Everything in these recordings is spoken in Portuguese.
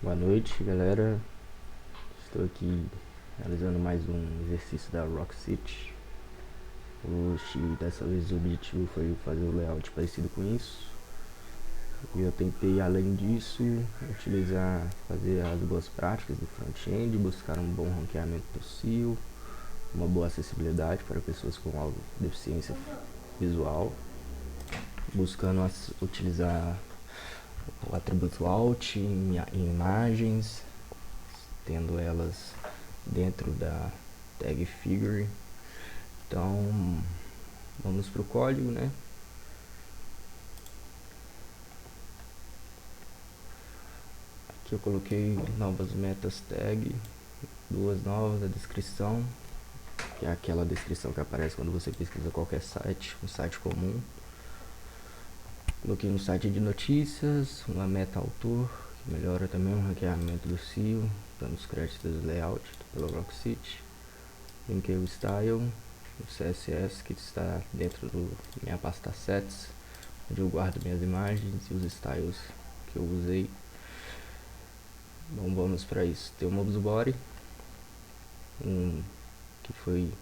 Boa noite, galera. Estou aqui realizando mais um exercício da Rock City. Hoje, dessa vez, o objetivo foi fazer um layout parecido com isso. E eu tentei, além disso, fazer as boas práticas do front-end, buscar um bom ranqueamento possível, uma boa acessibilidade para pessoas com deficiência visual, buscando utilizar o atributo alt em imagens, tendo elas dentro da tag figure. Então vamos para o código, né? Aqui eu coloquei novas metas tag, duas novas, a descrição, que é aquela descrição que aparece quando você pesquisa qualquer site, um site comum. Coloquei no site de notícias, uma meta autor, que melhora também o ranqueamento do SEO, dando os créditos do layout pela Rock City. Linkei o style, o CSS que está dentro do minha pasta assets, onde eu guardo minhas imagens e os styles que eu usei. Bom, vamos para isso. Tem o Mobs Body, que foi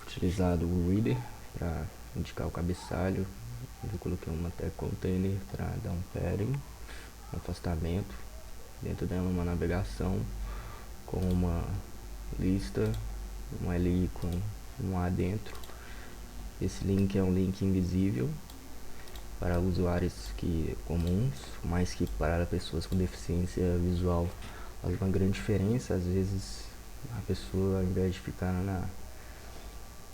utilizado o Reader para indicar o cabeçalho. Eu coloquei uma tag container para dar um padding, um afastamento. Dentro dela uma navegação com uma lista, um LI com um A dentro. Esse link é um link invisível para usuários comuns, mas que para pessoas com deficiência visual faz uma grande diferença. Às vezes a pessoa, ao invés de ficar na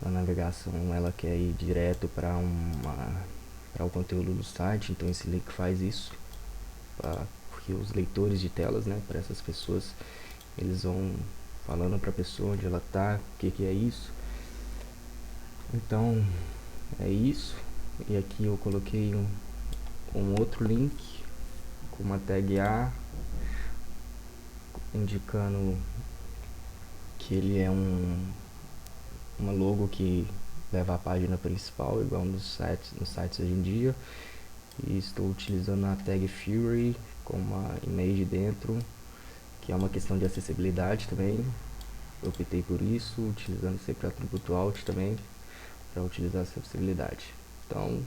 navegação, ela quer ir direto para o conteúdo do site, então esse link faz isso, porque os leitores de telas, né, para essas pessoas, eles vão falando para a pessoa onde ela está, o que é isso. Então é isso. E aqui eu coloquei um outro link com uma tag A, indicando que ele é uma logo que leva à página principal, igual nos sites hoje em dia. E estou utilizando a tag Fury com uma image dentro, que é uma questão de acessibilidade também. Eu optei por isso, utilizando sempre o atributo alt também para utilizar a acessibilidade. Então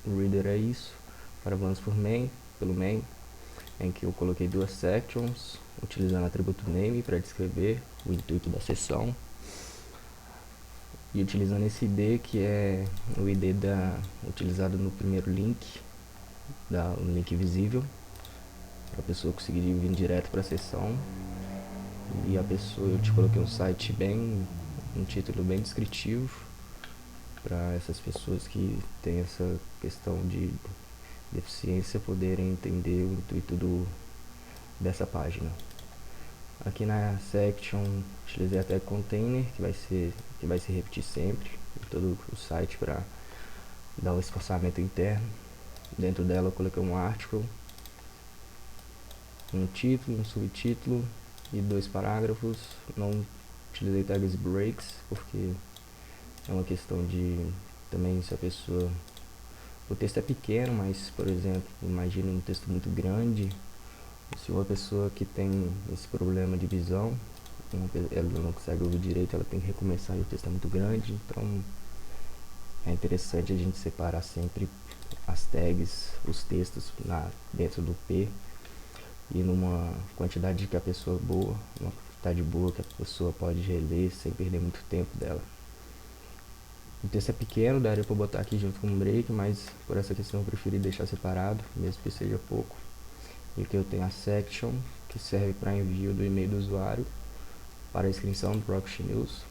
o reader é isso. Agora vamos pelo main, em que eu coloquei duas sections, utilizando o atributo name para descrever o intuito da sessão, e utilizando esse ID, que é o ID utilizado no primeiro link, o link visível, para a pessoa conseguir vir direto para a sessão. E eu te coloquei um título bem descritivo para essas pessoas que têm essa questão de deficiência poderem entender o intuito dessa página. Aqui na section utilizei a tag container, que vai se repetir sempre em todo o site para dar um espaçamento interno. Dentro dela eu coloquei um article, um título, um subtítulo e dois parágrafos. Não utilizei tags breaks porque é uma questão de também, se a pessoa, o texto é pequeno, mas por exemplo, imagine um texto muito grande. Se uma pessoa que tem esse problema de visão, ela não consegue ouvir direito, ela tem que recomeçar e o texto é muito grande. Então é interessante a gente separar sempre as tags, os textos dentro do P, e numa quantidade que a pessoa boa, uma quantidade boa que a pessoa pode reler sem perder muito tempo dela. O texto é pequeno, daria para botar aqui junto com um break, mas por essa questão eu preferi deixar separado, mesmo que seja pouco. E aqui eu tenho a section, que serve para envio do e-mail do usuário para a inscrição do Rocket News,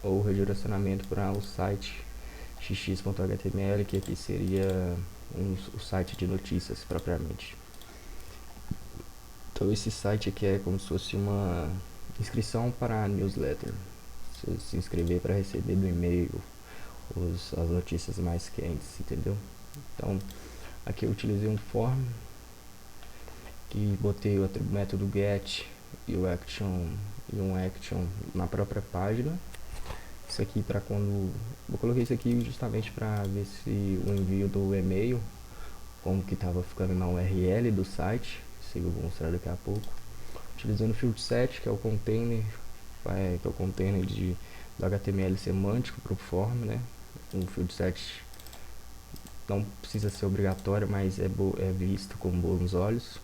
ou redirecionamento para o site xx.html, que aqui seria o site de notícias propriamente. Então esse site aqui é como se fosse uma inscrição para a newsletter. Você se inscrever para receber do e-mail as notícias mais quentes, entendeu? Então aqui eu utilizei um form, que botei o método get e um action na própria página. Isso aqui para quando eu coloquei isso aqui justamente para ver se o envio do e-mail, como que estava ficando na URL do site, isso aí eu vou mostrar daqui a pouco. Utilizando o field set, que é o container, do HTML semântico para o form, né? O field set não precisa ser obrigatório, mas é visto com bons olhos.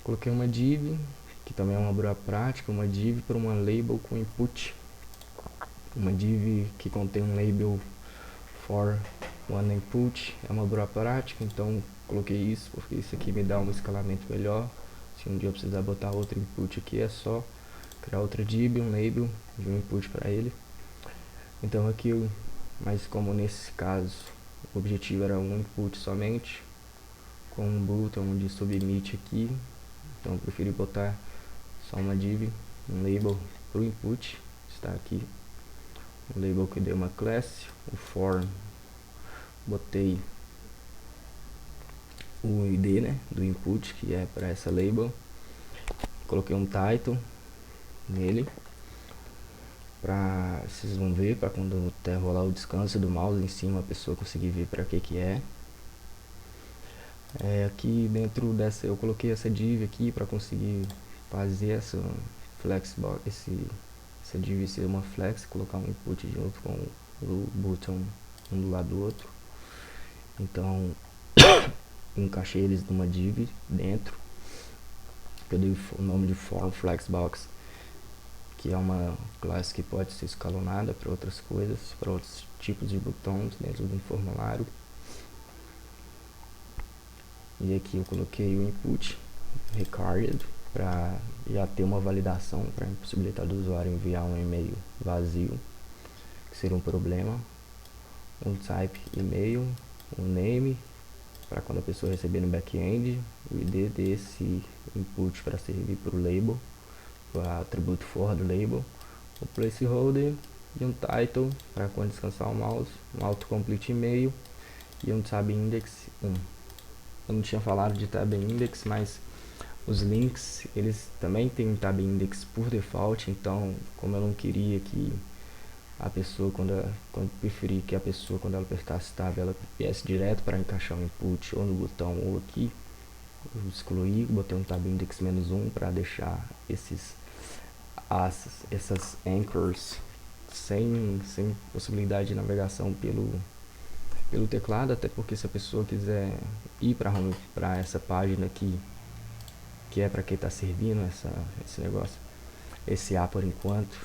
Coloquei uma div, que também é uma boa prática, uma div para uma label com input. Uma div que contém um label for one input é uma boa prática, então coloquei isso porque isso aqui me dá um escalamento melhor. Se um dia eu precisar botar outro input aqui, é só criar outra div, um label e um input para ele. Então aqui, mas como nesse caso o objetivo era um input somente, com um button de submit aqui, então eu preferi botar só uma div, um label para o input, está aqui. O label que deu uma classe, o form, botei o ID, né, do input, que é para essa label. Coloquei um title nele, para vocês vão ver, para quando até rolar o descanso do mouse em cima a pessoa conseguir ver para que é. Aqui dentro dessa eu coloquei essa div aqui para conseguir fazer essa flexbox, essa div ser uma flex, colocar um input junto com o button um do lado do outro. Então encaixei eles numa div dentro, que eu dei o nome de form flexbox, que é uma classe que pode ser escalonada para outras coisas, para outros tipos de botões dentro de um formulário. E aqui eu coloquei o input required para já ter uma validação, para impossibilitar do usuário enviar um e-mail vazio, que seria um problema. Um type e-mail, um name para quando a pessoa receber no back-end, o ID desse input para servir para o label, o atributo for do label, o placeholder e um title para quando descansar o mouse, um autocomplete e-mail e um tab index 1. Eu não tinha falado de tab index, mas os links eles também têm tab index por default, então como eu não queria que a pessoa quando preferi que a pessoa quando ela apertasse tab ela viesse direto para encaixar o input ou no botão ou aqui, eu excluí, botei um tab index -1 para deixar essas anchors sem possibilidade de navegação pelo teclado, até porque se a pessoa quiser ir para essa página aqui, que é para quem está servindo esse negócio, esse A por enquanto,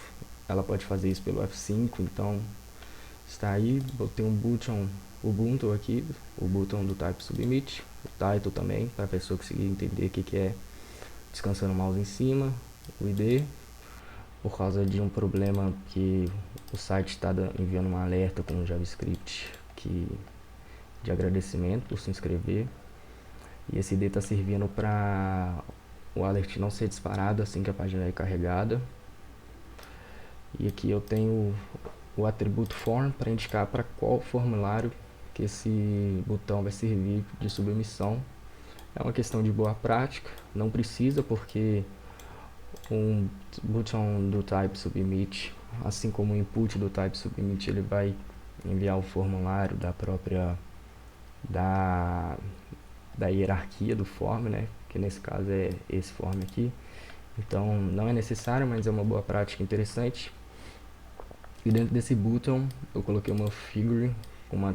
ela pode fazer isso pelo F5, então está aí, botei um button Ubuntu aqui, o botão do type submit, o title também, para a pessoa conseguir entender o que é descansando o mouse em cima, o ID, por causa de um problema que o site está enviando um alerta com o JavaScript de agradecimento por se inscrever, e esse ID está servindo para o alert não ser disparado assim que a página é carregada. E aqui eu tenho o atributo form para indicar para qual formulário que esse botão vai servir de submissão. É uma questão de boa prática, não precisa, porque um botão do type submit, assim como o input do type submit, ele vai enviar o formulário da hierarquia do form, né, que nesse caso é esse form aqui. Então não é necessário, mas é uma boa prática interessante. E dentro desse button eu coloquei uma figure com uma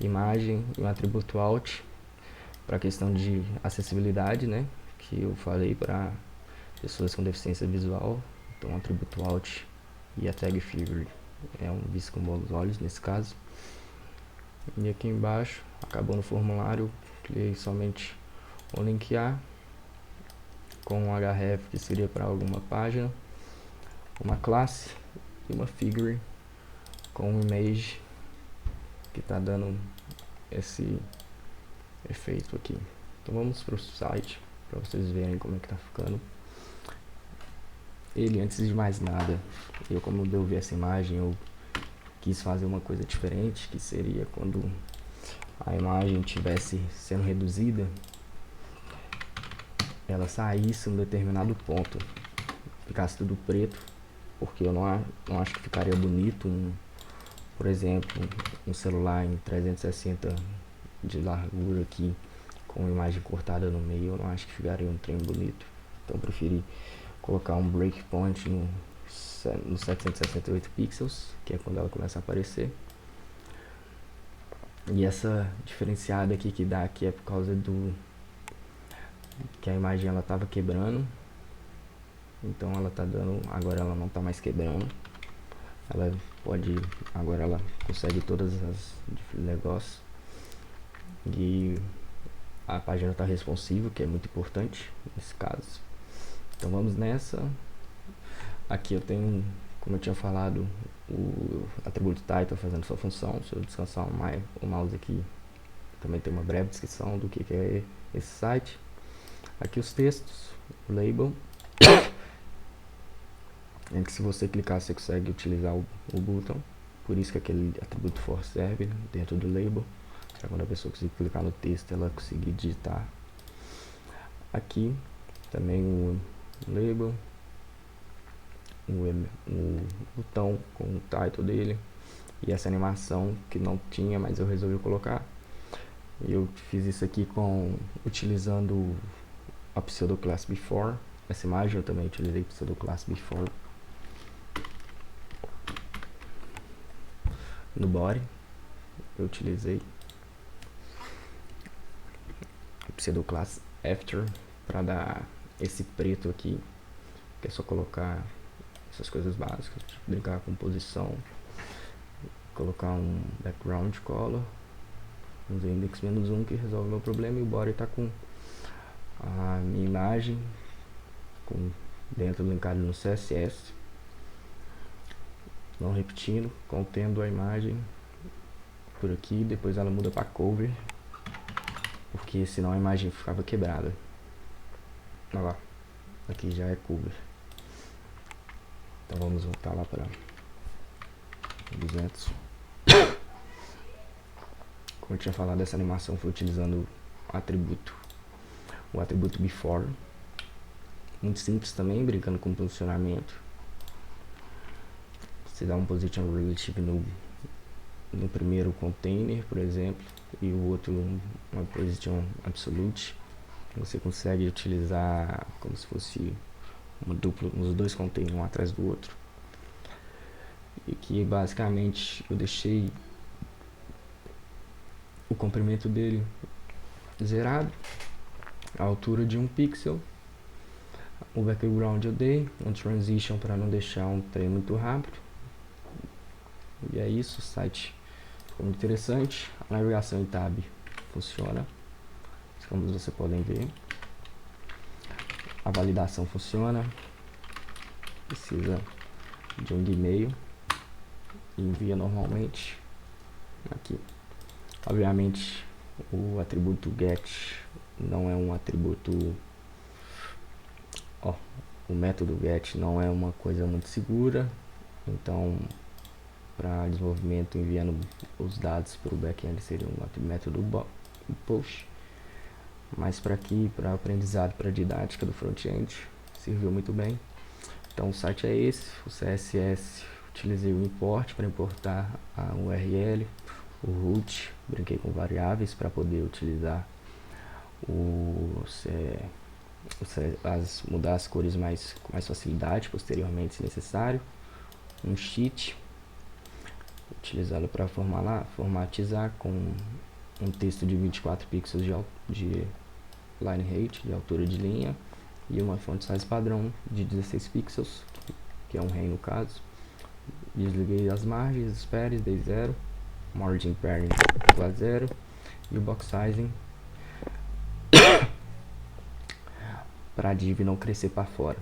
imagem e um atributo alt para questão de acessibilidade, né, que eu falei para pessoas com deficiência visual. Então o atributo alt e a tag figure é um visto com bons olhos nesse caso. E aqui embaixo, acabou no formulário, criei somente o link A com um href que seria para alguma página, uma classe e uma figure com um image que está dando esse efeito aqui. Então vamos para o site para vocês verem como é que tá ficando. Ele, antes de mais nada, como eu vi essa imagem, eu quis fazer uma coisa diferente, que seria quando a imagem estivesse sendo reduzida, ela saísse em um determinado ponto, ficasse tudo preto, porque eu não acho que ficaria bonito por exemplo, um celular em 360 de largura aqui com a imagem cortada no meio, eu não acho que ficaria um trem bonito. Então eu preferi colocar um breakpoint no 768 pixels, que é quando ela começa a aparecer. E essa diferenciada aqui que dá aqui é por causa do que a imagem ela tava quebrando. Então ela tá dando, agora ela não tá mais quebrando. Ela pode, agora ela consegue todas as negócios. E a página tá responsiva, que é muito importante nesse caso. Então vamos nessa. Aqui eu tenho, como eu tinha falado, o atributo title fazendo sua função. Se eu descansar o mouse aqui, também tem uma breve descrição do que é esse site. Aqui os textos, o label, em que se você clicar você consegue utilizar o botão. Por isso que aquele atributo for serve dentro do label, para quando a pessoa conseguir clicar no texto ela conseguir digitar. Aqui também o label, o botão com o title dele e essa animação que não tinha, mas eu resolvi colocar. Eu fiz isso aqui utilizando a pseudoclass before. Essa imagem eu também utilizei pseudoclass before no body. Eu utilizei a pseudoclass after para dar esse preto aqui, que é só colocar essas coisas básicas, tipo brincar com posição, colocar um background color, usei index -1 que resolve o meu problema, e o body tá com a minha imagem dentro linkado no CSS, não repetindo, contendo a imagem por aqui, depois ela muda para cover, porque senão a imagem ficava quebrada. Olha lá, aqui já é cover. Então vamos voltar lá para 200. Como eu tinha falado, essa animação foi utilizando o atributo before, muito simples também, brincando com o posicionamento. Você dá um position relative no primeiro container, por exemplo, e o outro uma position absolute. Você consegue utilizar como se fosse uma dupla, os dois containers um atrás do outro. E que basicamente eu deixei o comprimento dele zerado, a altura de 1 pixel. O background eu dei um transition para não deixar um trem muito rápido. E é isso, o site ficou muito interessante. A navegação em tab funciona, como vocês podem ver. A validação funciona. Precisa de um e-mail e envia normalmente. Aqui, obviamente, o atributo get não é um atributo, o método get não é uma coisa muito segura, então para desenvolvimento enviando os dados para o backend seria um método push, mas para aqui, para aprendizado, para didática do front-end, serviu muito bem. Então o site é esse, o CSS, utilizei o import para importar a URL, o root, brinquei com variáveis para poder utilizar mudar as cores com mais facilidade posteriormente se necessário. Um sheet utilizado para formatizar com um texto de 24 pixels de line height, de altura de linha, e uma font size padrão de 16 pixels, que é um rei no caso. Desliguei as margens, os pares, dei 0, margin pairing igual a 0, e o box sizing para a div não crescer para fora.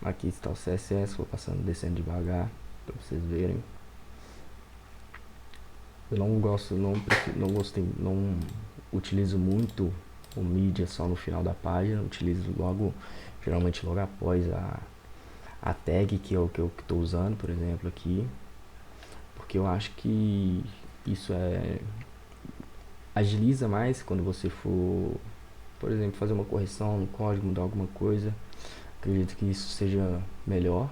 Aqui está o CSS, vou passando, descendo devagar para vocês verem. Eu não utilizo muito o mídia só no final da página, utilizo geralmente logo após a tag, que é o que eu estou usando, por exemplo, aqui, porque eu acho que isso agiliza mais quando você for, por exemplo, fazer uma correção no código, mudar alguma coisa. Acredito que isso seja melhor,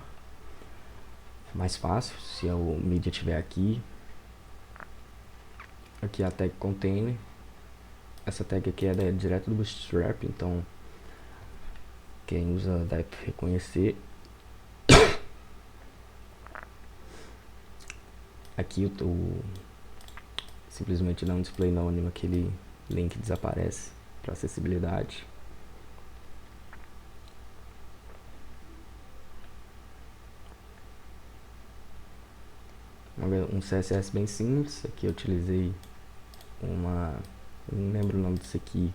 mais fácil, se o mídia estiver aqui. Aqui a tag container, Essa tag aqui é direto do Bootstrap, então quem usa deve reconhecer. Aqui eu tô simplesmente dá um display anônimo, aquele link desaparece para acessibilidade. Um CSS bem simples. Aqui eu utilizei não lembro o nome disso aqui,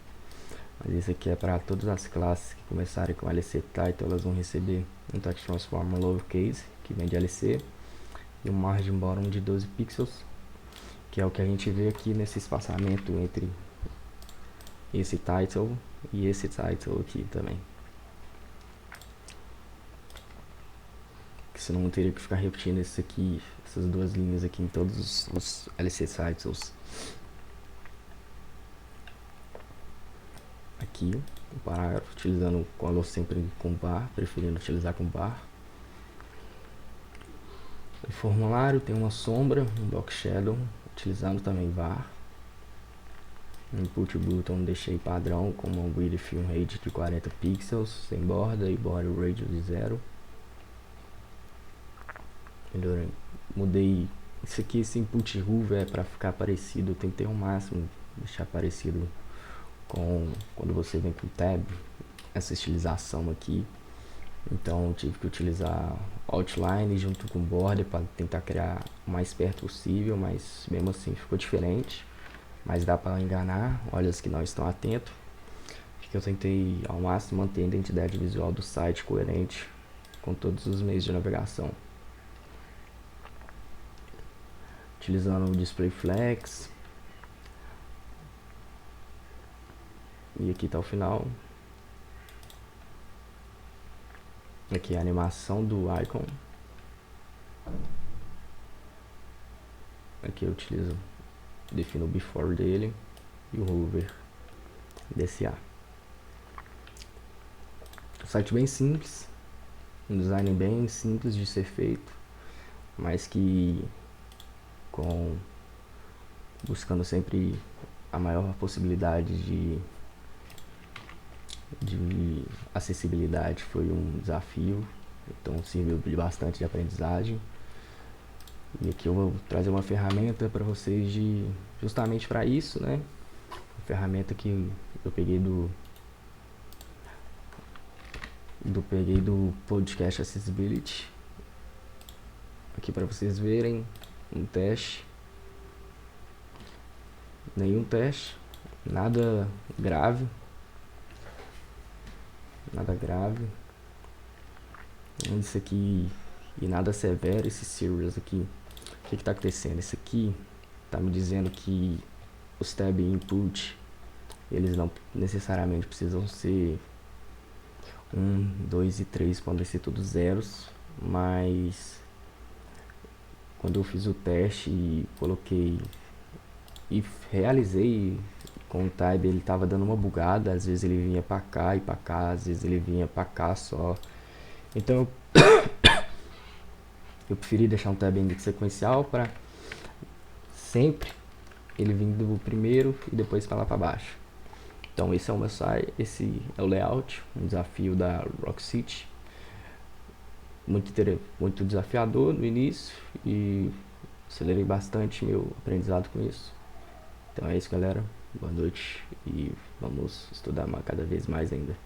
mas isso aqui é para todas as classes que começarem com LC Title, elas vão receber um Type Transformer Lowercase, que vem de LC, e um Margin Bottom de 12 pixels, que é o que a gente vê aqui nesse espaçamento entre esse title e esse title aqui também. Que senão eu teria que ficar repetindo isso aqui, essas duas linhas aqui em todos os LC titles. Aqui o parágrafo utilizando color sempre com bar, preferindo utilizar com bar. O formulário tem uma sombra, um box shadow, utilizando também var. O input button deixei padrão com uma width e um height de 40 pixels, sem borda e border radius de 0. Melhorei. Mudei isso aqui, esse input hover é para ficar parecido, eu tentei ao máximo deixar parecido com quando você vem com tab, essa estilização aqui. Então eu tive que utilizar outline junto com border para tentar criar o mais perto possível, mas mesmo assim ficou diferente. Mas dá para enganar olhos que não estão atentos. Que eu tentei ao máximo manter a identidade visual do site coerente com todos os meios de navegação. Utilizando o display flex. E aqui está o final. Aqui é a animação do icon. Aqui eu defino o before dele e o hover desse A. Um site bem simples, um design bem simples de ser feito, mas que buscando sempre a maior possibilidade de acessibilidade foi um desafio, então serviu bastante de aprendizagem. E aqui eu vou trazer uma ferramenta para vocês justamente para isso, né? Uma ferramenta que eu peguei do podcast Accessibility. Aqui para vocês verem um teste. Nenhum teste, nada grave. Isso aqui e nada severo, esse serious aqui. O que está acontecendo? Esse aqui está me dizendo que os tab input eles não necessariamente precisam ser 1, 2 e 3, podem ser todos zeros, mas quando eu fiz o teste e coloquei e realizei com o tab, ele estava dando uma bugada, às vezes ele vinha para cá e para cá, às vezes ele vinha para cá só. Então eu preferi deixar um tab index sequencial para sempre ele vindo do primeiro e depois para lá para baixo. Então esse é o meu site, esse é o layout, um desafio da Rock City, muito desafiador no início e acelerei bastante meu aprendizado com isso. Então é isso, galera, boa noite e vamos estudar cada vez mais ainda.